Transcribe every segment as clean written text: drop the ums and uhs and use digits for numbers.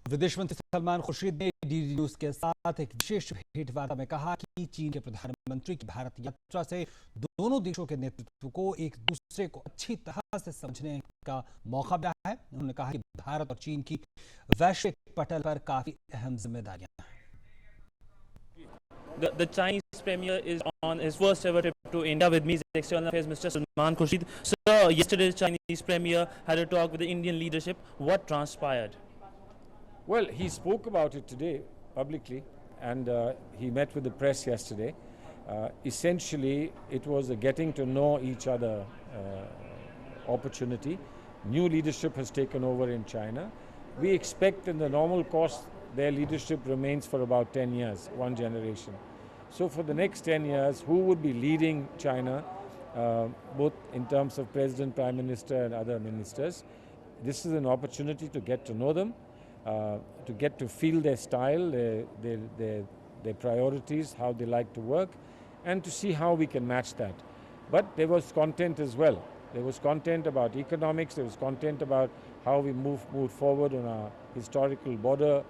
विदेश मंत्री सलमान खुर्शीद ने डीडी न्यूज के साथ एक विशेष भेंटवार्ता में कहा कि चीन के प्रधानमंत्री की भारत यात्रा से दोनों देशों के नेतृत्व को एक दूसरे को अच्छी तरह से समझने का मौका मिला है। उन्होंने कहा कि भारत और चीन की वैश्विक पटल पर काफी अहम जिम्मेदारियां हैं। The Chinese premier is on his first ever trip to India. With me is External Affairs Minister Salman Khurshid. Sir, yesterday the Chinese premier had a talk with the Indian leadership. What transpired? Well, he spoke about it today publicly, and he met with the press yesterday. Essentially, it was a getting to know each other opportunity. New leadership has taken over in China. We expect in the normal course their leadership remains for about 10 years, one generation. So for the next 10 years, who would be leading China, both in terms of president, prime minister and other ministers? This is an opportunity to get to know them, to get to feel their style, their priorities, how they like to work, and to see how we can match that. But there was content as well. There was content about economics, there was content about how we move forward on our historical border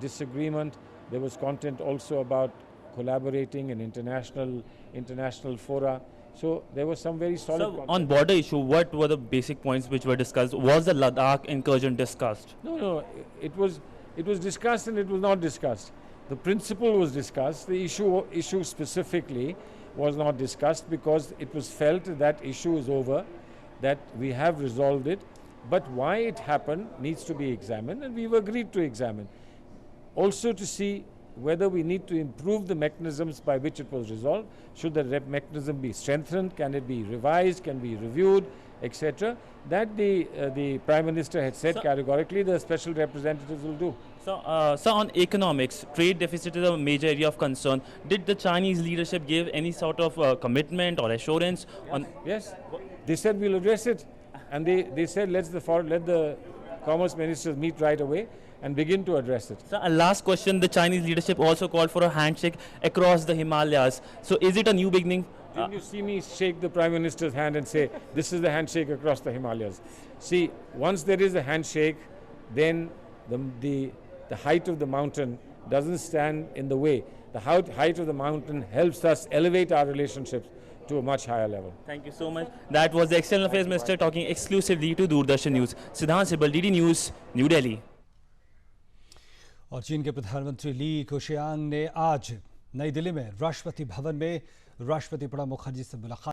disagreement. There was content also about collaborating in international fora. So there was some very solid content. On border issue, what were the basic points which were discussed? Was the Ladakh incursion discussed? No, it was discussed and it was not discussed. The principle was discussed. The issue specifically was not discussed because it was felt that issue is over, that we have resolved it. But why it happened needs to be examined, and we've agreed to examine. Also to see whether we need to improve the mechanisms by which it was resolved. Should the mechanism be strengthened? Can it be revised? Can be reviewed, etc.? That the Prime Minister had said categorically the special representatives will do. So, on economics, trade deficit is a major area of concern. Did the Chinese leadership give any sort of commitment or assurance on? Yes, they said we'll address it. And they said let the commerce ministers meet right away and begin to address it. So, last question, the Chinese leadership also called for a handshake across the Himalayas. So is it a new beginning? Didn't you see me shake the Prime Minister's hand and say, this is the handshake across the Himalayas? See, once there is a handshake, then the height of the mountain doesn't stand in the way. The height of the mountain helps us elevate our relationships to a much higher level. Thank you so much. That was the External Affairs Minister talking exclusively to Doordarshan News. Sidhant, Sibal, DD News, New Delhi. और चीन के प्रधानमंत्री ली केशियांग ने आज नई दिल्ली में राष्ट्रपति भवन में राष्ट्रपति प्रणब मुखर्जी से मुलाकात